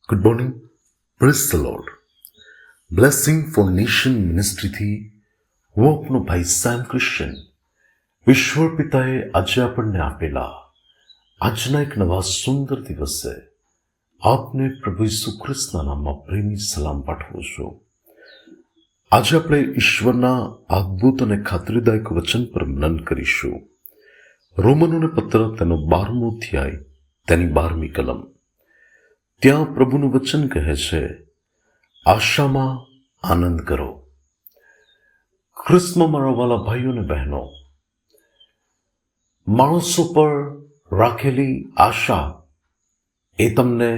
Good morning. Praise the Lord. Blessing for nation મિનિસ્ટ્રીથી હું આપનો ભાઈ સેમ ક્રિશ્ચન ઈશ્વર પિતાએ આજે આપણને આપેલા આજના એક નવા સુંદર દિવસે આપને પ્રભુ ઈસુ ખ્રિસ્તના નામમાં પ્રેમી સલામ પાઠવું છું. આજે આપણે ઈશ્વરના અદ્ભુત અને ખાતરીદાયક વચન પર મનન કરીશું. રોમનોને પત્ર તેનો 12મો અધ્યાય તેની 12મી કલમ. ત્યાં પ્રભુનું વચન કહે છે, આશામાં આનંદ કરો. ખ્રિસ્તમાં મારા વાલા ભાઈઓ અને બહેનો, માણસો પર રાખેલી આશા એ તમને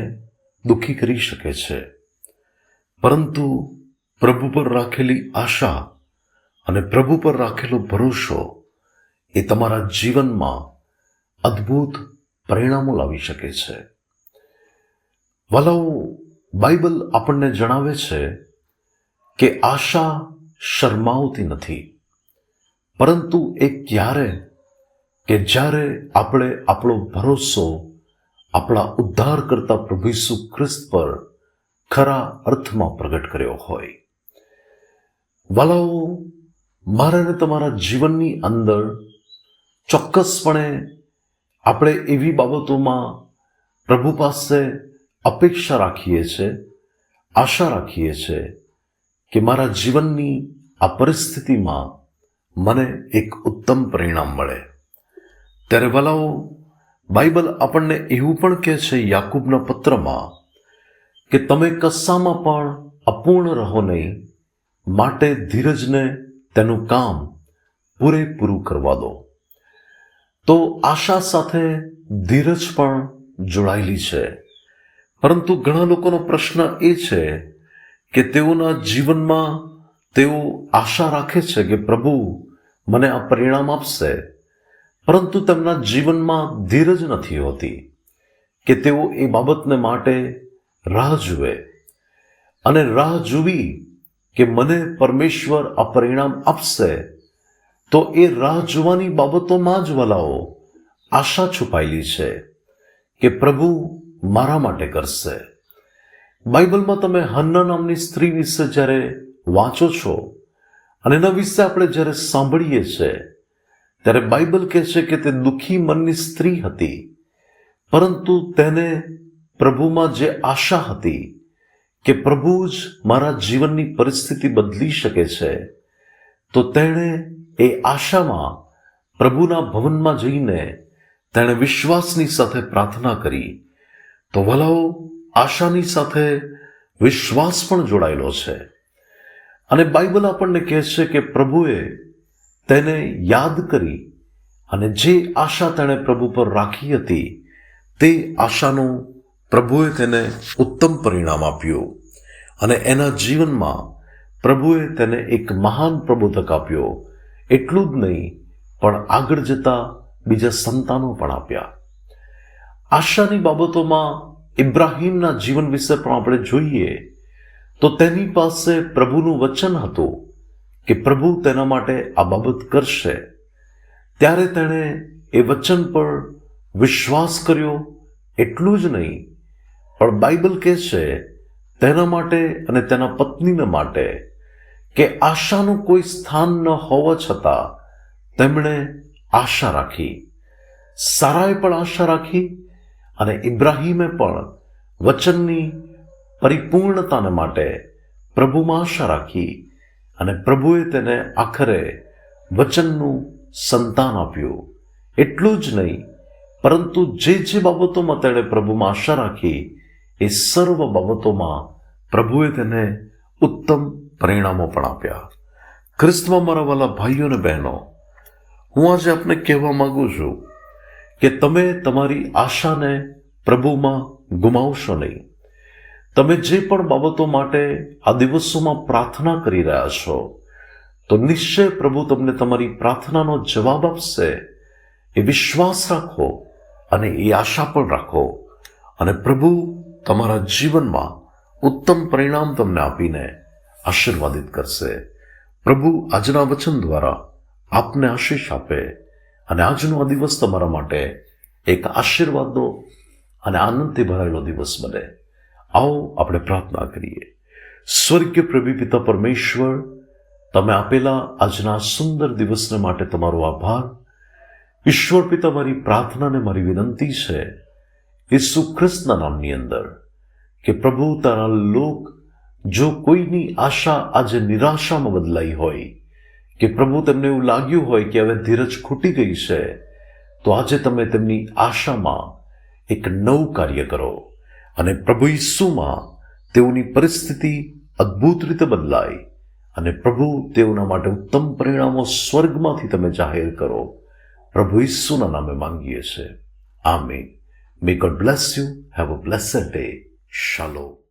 દુઃખી કરી શકે છે, પરંતુ પ્રભુ પર રાખેલી આશા અને પ્રભુ પર રાખેલો ભરોસો એ તમારા જીવનમાં અદ્ભુત પરિણામો લાવી શકે છે. વાલાઓ, બાઇબલ આપણને જણાવે છે કે આશા શરમાવતી નથી, પરંતુ એ ક્યારે કે જ્યારે આપણે આપણો ભરોસો આપણા ઉદ્ધારકર્તા પ્રભુ ઈસુ ખ્રિસ્ત પર ખરા અર્થમાં પ્રગટ કર્યો હોય. વાલાઓ, મારા અને તમારા જીવનની અંદર ચોક્કસપણે આપણે એવી બાબતોમાં પ્રભુ પાસે અપેક્ષા રાખીએ છીએ, આશા રાખીએ છીએ કે મારા જીવનની આ પરિસ્થિતિમાં મને એક ઉત્તમ પરિણામ મળે. ત્યારે વાલાઓ, બાઇબલ આપણને એવું પણ કહે છે યાકૂબના પત્રમાં કે તમે કશામાં પણ અપૂર્ણ રહો નહીં, માટે ધીરજને તેનું કામ પૂરેપૂરું કરવા દો. તો આશા સાથે ધીરજ પણ જોડાયેલી છે. પરંતુ ઘણા લોકોનો પ્રશ્ન એ છે કે તેઓના જીવનમાં તેઓ આશા રાખે છે કે પ્રભુ મને આ પરિણામ આપશે, પરંતુ તેમના જીવનમાં ધીરજ નથી હોતી કે તેઓ એ બાબતને માટે રાહ જુએ અને રાહ જોવી કે મને પરમેશ્વર આ પરિણામ આપશે. તો એ રાહ જોવાની બાબતોમાં જ વાલાઓ આશા છુપાયેલી છે કે પ્રભુ મારા માટે કરશે. બાઇબલમાં તમે હન્ના નામની સ્ત્રી વિશે જ્યારે વાંચો છો અને એના વિશે આપણે જ્યારે સાંભળીએ છીએ, ત્યારે બાઇબલ કહે છે કે તે દુઃખી મનની સ્ત્રી હતી, પરંતુ તેને પ્રભુમાં જે આશા હતી કે પ્રભુ જ મારા જીવનની પરિસ્થિતિ બદલી શકે છે, તો તેણે એ આશામાં પ્રભુના ભવનમાં જઈને તેણે વિશ્વાસની સાથે પ્રાર્થના કરી. તો વાલાઓ, આશાની સાથે વિશ્વાસ પણ જોડાયેલો છે. અને બાઇબલ આપણને કહે છે કે પ્રભુએ તેને યાદ કરી અને જે આશા તેણે પ્રભુ પર રાખી હતી તે આશાનું પ્રભુએ તેને ઉત્તમ પરિણામ આપ્યું અને એના જીવનમાં પ્રભુએ તેને એક મહાન પ્રબોધક આપ્યો. એટલું જ નહીં, પણ આગળ જતા બીજા સંતાનો પણ આપ્યા. આશાની બાબતોમાં ઇબ્રાહીમના જીવન વિશે પણ આપણે જોઈએ તો તેની પાસે પ્રભુનું વચન હતું કે પ્રભુ તેના માટે આ બાબત કરશે. ત્યારે તેણે એ વચન પર વિશ્વાસ કર્યો. એટલું જ નહીં, પણ બાઇબલ કહે છે તેના માટે અને તેના પત્નીને માટે કે આશાનું કોઈ સ્થાન ન હોવા છતાં તેમણે આશા રાખી. સારાએ પણ આશા રાખી અને ઇબ્રાહીમે પણ વચનની પરિપૂર્ણતાને માટે પ્રભુમાં આશા રાખી અને પ્રભુએ તેને આખરે વચનનું સંતાન આપ્યું. એટલું જ નહીં, પરંતુ જે જે બાબતોમાં તેણે પ્રભુમાં આશા રાખી એ સર્વ બાબતોમાં પ્રભુએ તેને ઉત્તમ પરિણામો પણ આપ્યા. ખ્રિસ્તમાં મારા વાલા ભાઈઓ અને બહેનો, હું આજે આપને કહેવા માંગુ છું કે તમે તમારી આશાને પ્રભુમાં ગુમાવશો નહીં. તમે જે પણ બાબતો માટે આ દિવસોમાં પ્રાર્થના કરી રહ્યા છો, તો નિશ્ચય પ્રભુ તમને તમારી પ્રાર્થનાનો જવાબ આપશે. એ વિશ્વાસ રાખો અને એ આશા પણ રાખો અને પ્રભુ તમારા જીવનમાં ઉત્તમ પરિણામ તમને આપીને આશીર્વાદિત કરશે. પ્રભુ આજના વચન દ્વારા આપને આશીષ આપે અને આજનો આ દિવસ તમારા માટે એક આશીર્વાદનો અને આનંદથી ભરાયેલો દિવસ બને. આવો આપણે પ્રાર્થના કરીએ. સ્વર્ગીય પ્રભુ પિતા પરમેશ્વર, તમે આપેલા આજના સુંદર દિવસને માટે તમારો આભાર. ઈશ્વર પિતા, મારી પ્રાર્થના ને મારી વિનંતી છે ઈસુ ખ્રિસ્તના નામની અંદર કે પ્રભુ, તારા લોક જો કોઈની આશા આજે નિરાશામાં બદલાઈ હોય, કે પ્રભુ તેમને એવું લાગ્યું હોય કે હવે ધીરજ ખૂટી ગઈ છે, તો આજે તમે તેમની આશામાં એક નવું કાર્ય કરો અને પ્રભુ ઈસુમાં તેઓની પરિસ્થિતિ અદ્ભુત રીતે બદલાય અને પ્રભુ તેઓના માટે ઉત્તમ પરિણામો સ્વર્ગમાંથી તમે જાહેર કરો. પ્રભુ ઈસુના નામે માંગીએ છીએ. આમીન. May God bless you. Have a blessed day. Shalom.